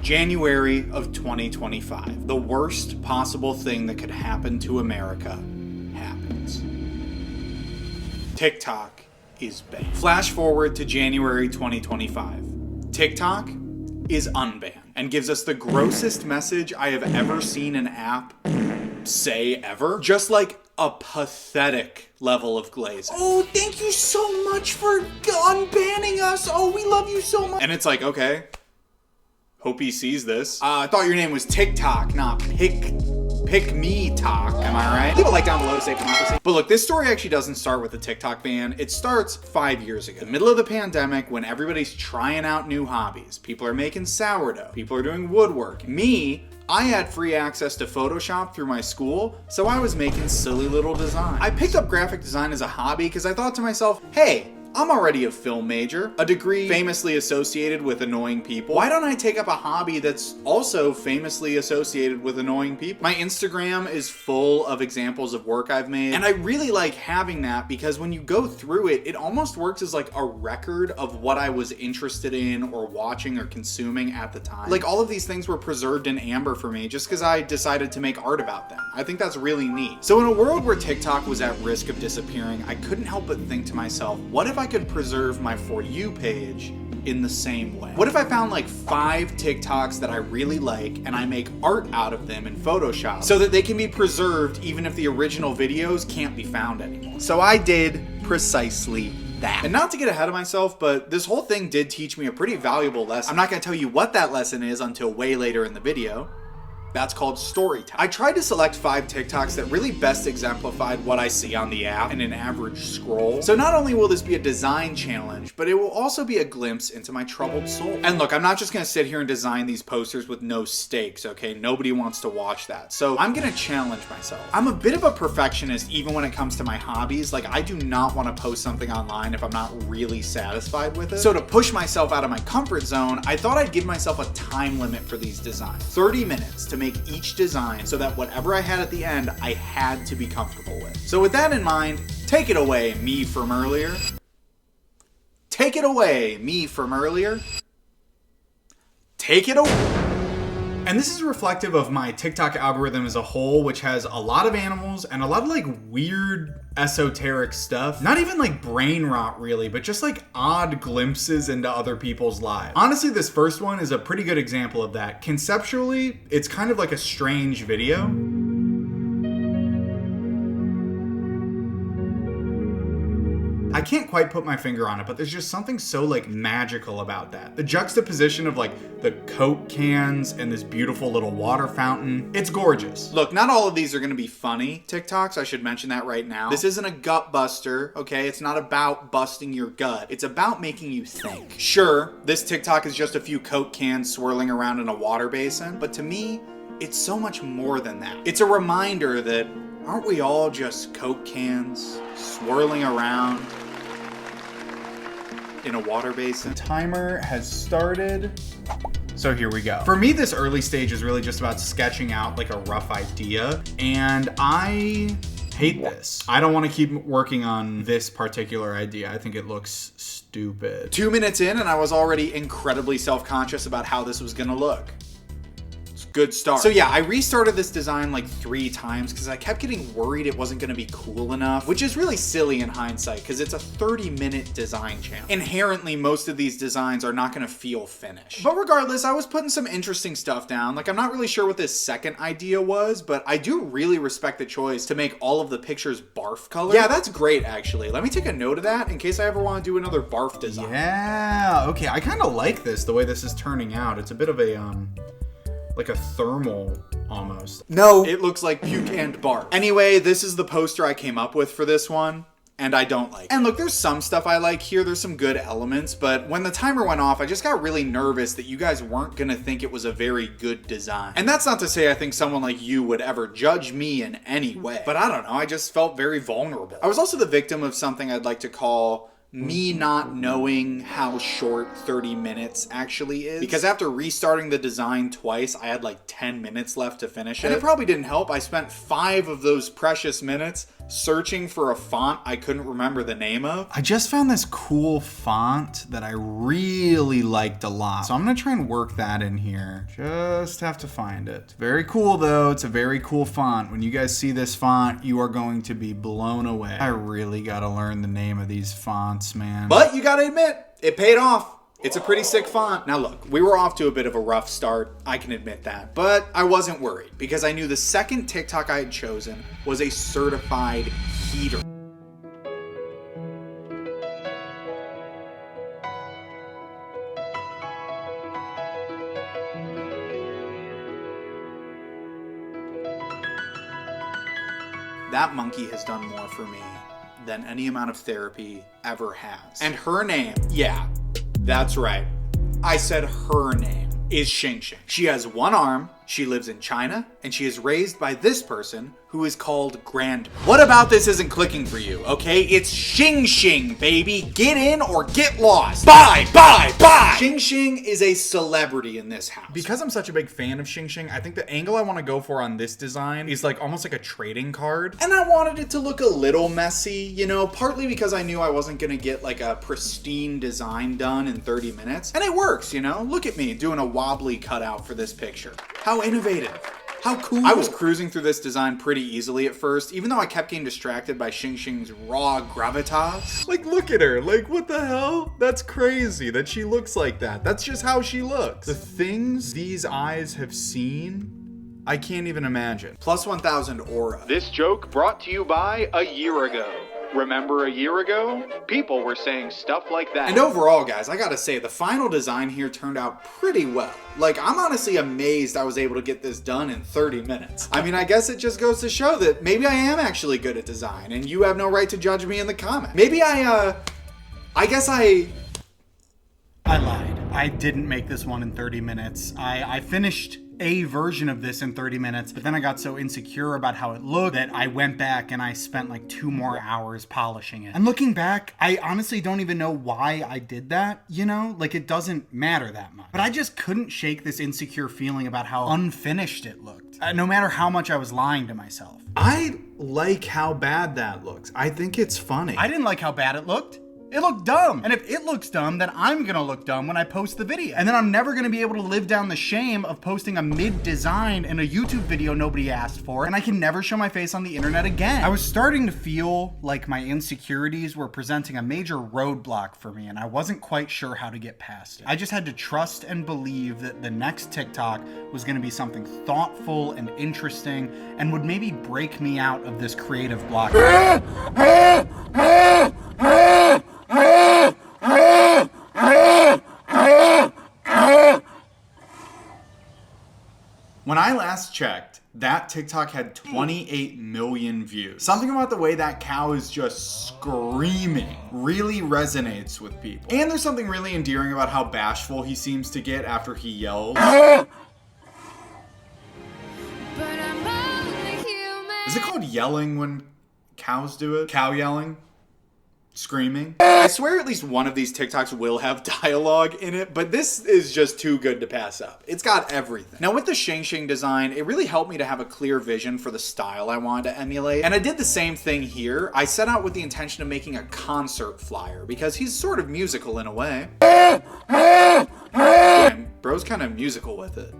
January of 2025. The worst possible thing that could happen to America happens. TikTok is banned. Flash forward to January 2025. TikTok is unbanned and gives us the grossest message I have ever seen an app say ever. Just like a pathetic level of glazing. Oh, thank you so much for unbanning us. Oh, we love you so much. And it's like, okay, hope he sees this. I thought your name was TikTok, not Pick Me Talk. Am I right? Leave a like down below to save democracy. But look, this story actually doesn't start with the TikTok ban. It starts 5 years ago. The middle of the pandemic, when everybody's trying out new hobbies. People are making sourdough. People are doing woodwork. Me, I had free access to Photoshop through my school, so I was making silly little designs. I picked up graphic design as a hobby because I thought to myself, hey, I'm already a film major, a degree famously associated with annoying people. Why don't I take up a hobby that's also famously associated with annoying people? My Instagram is full of examples of work I've made, and I really like having that because when you go through it, it almost works as like a record of what I was interested in or watching or consuming at the time. Like all of these things were preserved in amber for me just because I decided to make art about them. I think that's really neat. So in a world where TikTok was at risk of disappearing, I couldn't help but think to myself, what if I could preserve my For You page in the same way? What if I found like 5 TikToks that I really like and I make art out of them in Photoshop so that they can be preserved even if the original videos can't be found anymore? So I did precisely that. And not to get ahead of myself, but this whole thing did teach me a pretty valuable lesson. I'm not going to tell you what that lesson is until way later in the video. That's called story time. I tried to select 5 TikToks that really best exemplified what I see on the app in an average scroll. So not only will this be a design challenge, but it will also be a glimpse into my troubled soul. And look, I'm not just gonna sit here and design these posters with no stakes, okay? Nobody wants to watch that. So I'm gonna challenge myself. I'm a bit of a perfectionist even when it comes to my hobbies. Like I do not wanna post something online if I'm not really satisfied with it. So to push myself out of my comfort zone, I thought I'd give myself a time limit for these designs. 30 minutes to make each design so that whatever I had at the end, I had to be comfortable with. So with that in mind, take it away, me from earlier. Take it away, me from earlier. Take it away. And this is reflective of my TikTok algorithm as a whole, which has a lot of animals and a lot of like weird esoteric stuff. Not even like brain rot really, but just like odd glimpses into other people's lives. Honestly, this first one is a pretty good example of that. Conceptually, it's kind of like a strange video. I can't quite put my finger on it, but there's just something so like magical about that. The juxtaposition of like the Coke cans and this beautiful little water fountain. It's gorgeous. Look, not all of these are gonna be funny TikToks. I should mention that right now. This isn't a gut buster, okay? It's not about busting your gut. It's about making you think. Sure, this TikTok is just a few Coke cans swirling around in a water basin, but to me, it's so much more than that. It's a reminder that aren't we all just Coke cans swirling around in a water basin? The timer has started. So here we go. For me, this early stage is really just about sketching out like a rough idea. And I hate this. I don't want to keep working on this particular idea. I think it looks stupid. 2 minutes in and I was already incredibly self-conscious about how this was gonna look. Good start. So yeah, I restarted this design like 3 times because I kept getting worried it wasn't gonna be cool enough, which is really silly in hindsight because it's a 30-minute design challenge. Inherently, most of these designs are not gonna feel finished. But regardless, I was putting some interesting stuff down. Like I'm not really sure what this second idea was, but I do really respect the choice to make all of the pictures barf color. Yeah, that's great actually. Let me take a note of that in case I ever want to do another barf design. Yeah, okay, I kind of like this, the way this is turning out. It's a bit of a, like a thermal almost. No, it looks like puke and barf. Anyway, this is the poster I came up with for this one, and I don't like it. And look, there's some stuff I like here. There's some good elements, but when the timer went off, I just got really nervous that you guys weren't gonna think it was a very good design. And that's not to say I think someone like you would ever judge me in any way, but I don't know, I just felt very vulnerable. I was also the victim of something I'd like to call me not knowing how short 30 minutes actually is. Because after restarting the design twice, I had like 10 minutes left to finish it. And it probably didn't help. I spent 5 of those precious minutes searching for a font I couldn't remember the name of. I just found this cool font that I really liked a lot. So I'm gonna try and work that in here. Just have to find it. Very cool though. It's a very cool font. When you guys see this font, you are going to be blown away. I really gotta learn the name of these fonts, man. But you gotta admit, it paid off. It's a pretty sick font. Now look, we were off to a bit of a rough start, I can admit that, but I wasn't worried because I knew the second TikTok I had chosen was a certified heater. That monkey has done more for me than any amount of therapy ever has. And her name, yeah, that's right. I said her name is Xing Xing. She has one arm, she lives in China, and she is raised by this person who is called Grand. What about this isn't clicking for you, okay? It's Xing Xing, baby. Get in or get lost. Bye, bye, bye! Xing Xing is a celebrity in this house. Because I'm such a big fan of Xing Xing, I think the angle I want to go for on this design is like almost like a trading card. And I wanted it to look a little messy, you know, partly because I knew I wasn't gonna get like a pristine design done in 30 minutes. And it works, you know? Look at me doing a wobbly cutout for this picture. How innovative. How cool. I was cruising through this design pretty easily at first, even though I kept getting distracted by Xing Xing's raw gravitas. Like, look at her. Like, what the hell? That's crazy that she looks like that. That's just how she looks. The things these eyes have seen, I can't even imagine. Plus 1000 aura. This joke brought to you by A Year Ago. Remember a year ago? People were saying stuff like that. And overall, guys, I gotta say, the final design here turned out pretty well. Like, I'm honestly amazed I was able to get this done in 30 minutes. I mean, I guess it just goes to show that maybe I am actually good at design, and you have no right to judge me in the comments. Maybe I lied. I didn't make this one in 30 minutes. I finished a version of this in 30 minutes, but then I got so insecure about how it looked that I went back and I spent like 2 more hours polishing it. And looking back, I honestly don't even know why I did that, you know? Like, it doesn't matter that much. But I just couldn't shake this insecure feeling about how unfinished it looked, no matter how much I was lying to myself. I like how bad that looks. I think it's funny. I didn't like how bad it looked. It looked dumb. And if it looks dumb, then I'm gonna look dumb when I post the video. And then I'm never gonna be able to live down the shame of posting a mid-design in a YouTube video nobody asked for, and I can never show my face on the internet again. I was starting to feel like my insecurities were presenting a major roadblock for me, and I wasn't quite sure how to get past it. I just had to trust and believe that the next TikTok was gonna be something thoughtful and interesting, and would maybe break me out of this creative block. When I last checked, that TikTok had 28 million views. Something about the way that cow is just screaming really resonates with people. And there's something really endearing about how bashful he seems to get after he yells. Is it called yelling when cows do it? Cow yelling? Screaming? I swear at least one of these TikToks will have dialogue in it, but this is just too good to pass up. It's got everything. Now with the Xing Xing design, it really helped me to have a clear vision for the style I wanted to emulate. And I did the same thing here. I set out with the intention of making a concert flyer because he's sort of musical in a way. Damn, bro's kind of musical with it.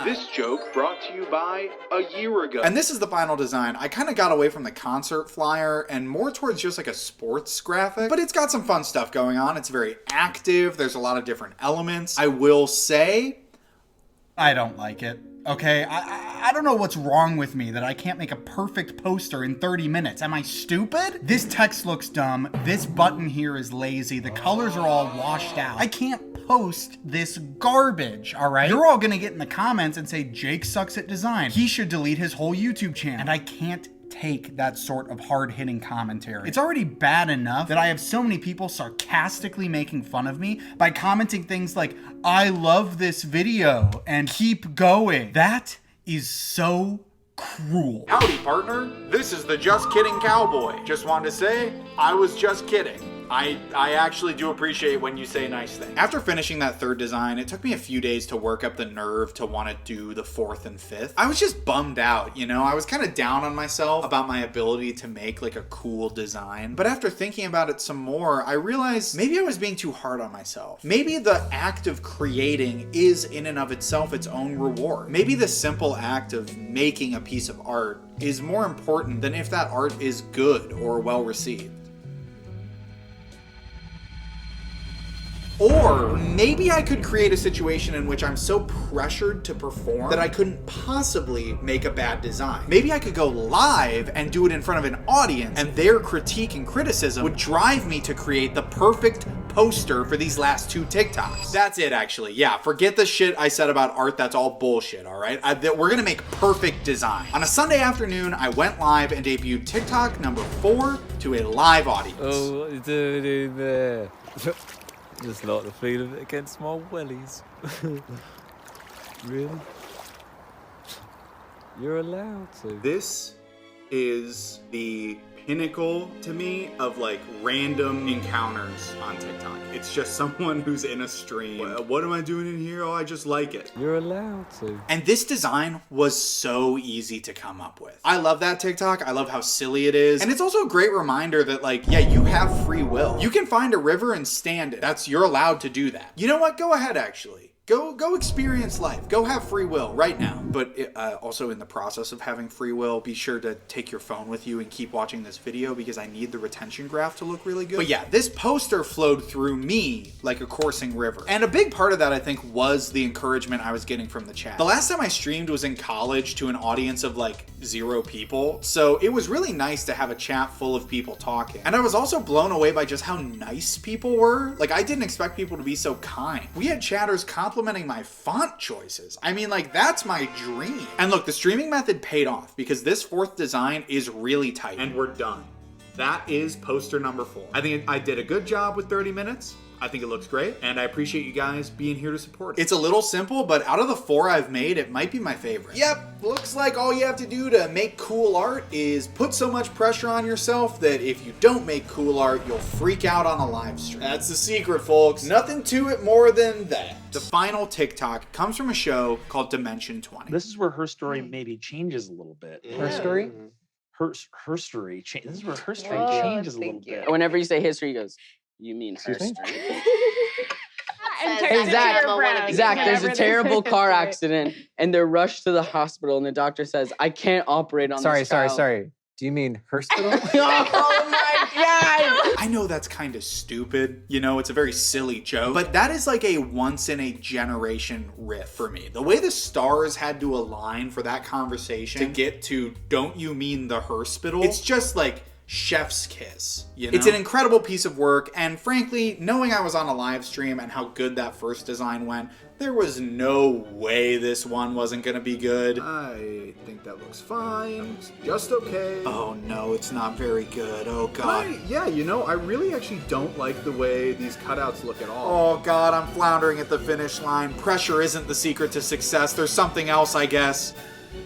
This joke brought to you by A Year Ago. And this is the final design. I kind of got away from the concert flyer and more towards just like a sports graphic, but it's got some fun stuff going on. It's very active. There's a lot of different elements. I will say, I don't like it. Okay, I don't know what's wrong with me that I can't make a perfect poster in 30 minutes. Am I stupid? This text looks dumb. This button here is lazy. The colors are all washed out. I can't post this garbage, all right? You're all gonna get in the comments and say Jake sucks at design. He should delete his whole YouTube channel. And I can't take that sort of hard-hitting commentary. It's already bad enough that I have so many people sarcastically making fun of me by commenting things like, I love this video and keep going. That is so cruel. Howdy, partner. This is the Just Kidding Cowboy. Just wanted to say, I was just kidding. I actually do appreciate when you say nice things. After finishing that third design, it took me a few days to work up the nerve to want to do the fourth and fifth. I was just bummed out, you know? I was kind of down on myself about my ability to make like a cool design. But after thinking about it some more, I realized maybe I was being too hard on myself. Maybe the act of creating is in and of itself its own reward. Maybe the simple act of making a piece of art is more important than if that art is good or well received. Or maybe I could create a situation in which I'm so pressured to perform that I couldn't possibly make a bad design. Maybe I could go live and do it in front of an audience, and their critique and criticism would drive me to create the perfect poster for these last 2 TikToks. That's it, actually. Yeah, forget the shit I said about art. That's all bullshit, all right? We're gonna make perfect design. On a Sunday afternoon, I went live and debuted TikTok number 4 to a live audience. Oh, what are you doing in there? Just like the feel of it against my wellies. Really? You're allowed to. This is the pinnacle to me of like random encounters on TikTok. It's just someone who's in a stream. What am I doing in here? Oh, I just like it. You're allowed to. And this design was so easy to come up with. I love that TikTok. I love how silly it is. And it's also a great reminder that like, yeah, you have free will. You can find a river and stand it. You're allowed to do that. You know what? Go ahead, actually. Go experience life. Go have free will right now. But also in the process of having free will, be sure to take your phone with you and keep watching this video because I need the retention graph to look really good. But yeah, this poster flowed through me like a coursing river. And a big part of that, I think, was the encouragement I was getting from the chat. The last time I streamed was in college to an audience of like 0 people. So it was really nice to have a chat full of people talking. And I was also blown away by just how nice people were. Like, I didn't expect people to be so kind. We had chatters complimenting my font choices. I mean, like, that's my dream. And look, the streaming method paid off because this 4th design is really tight. And we're done. That is poster number 4. I think I did a good job with 30 minutes. I think it looks great, and I appreciate you guys being here to support it. It's a little simple, but out of the 4 I've made, it might be my favorite. Yep, looks like all you have to do to make cool art is put so much pressure on yourself that if you don't make cool art, you'll freak out on a live stream. That's the secret, folks. Nothing to it more than that. The final TikTok comes from a show called Dimension 20. This is where her story maybe changes a little bit. Her story? Her story. This is where her story changes a little bit. Whenever you say history, he goes, you mean her story? Hey, Zach, there's a terrible car accident, and they're rushed to the hospital, and the doctor says, I can't operate on this child. Sorry. Do you mean Herspital? Oh my God! I know that's kind of stupid, you know, it's a very silly joke, but that is like a once in a generation riff for me. The way the stars had to align for that conversation to get to don't you mean the Herspital? It's just like chef's kiss, you know? It's an incredible piece of work, and frankly, knowing I was on a live stream and how good that first design went, there was no way this one wasn't gonna be good. I think that looks fine. That looks just okay. Oh no, it's not very good. Oh God. Yeah, you know, I really actually don't like the way these cutouts look at all. Oh God, I'm floundering at the finish line. Pressure isn't the secret to success. There's something else, I guess.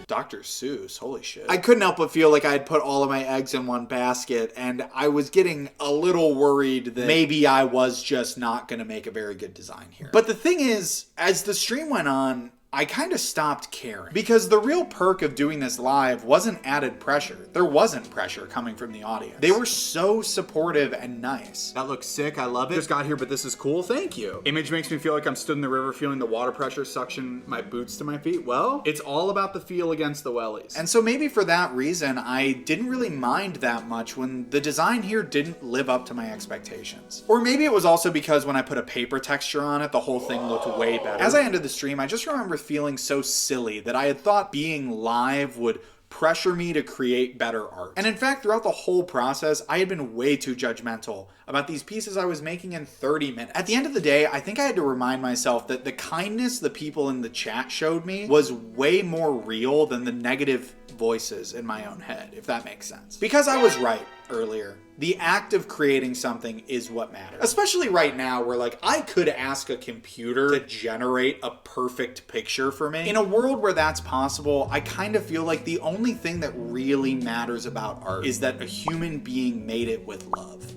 Dr. Seuss, holy shit. I couldn't help but feel like I had put all of my eggs in one basket, and I was getting a little worried that maybe I was just not gonna make a very good design here. But the thing is, as the stream went on, I kind of stopped caring. Because the real perk of doing this live wasn't added pressure. There wasn't pressure coming from the audience. They were so supportive and nice. That looks sick, I love it. Just got here, but this is cool, thank you. Image makes me feel like I'm stood in the river feeling the water pressure suction my boots to my feet. Well, it's all about the feel against the wellies. And so maybe for that reason, I didn't really mind that much when the design here didn't live up to my expectations. Or maybe it was also because when I put a paper texture on it, the whole thing looked way better. As I ended the stream, I just remember feeling so silly that I had thought being live would pressure me to create better art. And in fact, throughout the whole process, I had been way too judgmental about these pieces I was making in 30 minutes. At the end of the day, I think I had to remind myself that the kindness the people in the chat showed me was way more real than the negative voices in my own head, if that makes sense. Because I was right earlier. The act of creating something is what matters. Especially right now where like I could ask a computer to generate a perfect picture for me. In a world where that's possible, I kind of feel like the only thing that really matters about art is that a human being made it with love.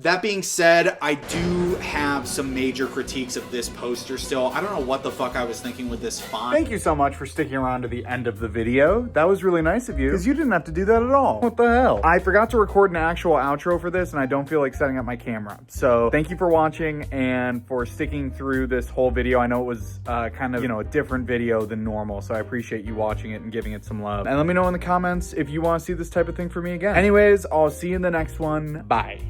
That being said, I do have some major critiques of this poster still. I don't know what the fuck I was thinking with this font. Thank you so much for sticking around to the end of the video. That was really nice of you, because you didn't have to do that at all. What the hell? I forgot to record an actual outro for this, and I don't feel like setting up my camera. So thank you for watching and for sticking through this whole video. I know it was kind of, a different video than normal, so I appreciate you watching it and giving it some love. And let me know in the comments if you want to see this type of thing for me again. Anyways, I'll see you in the next one. Bye.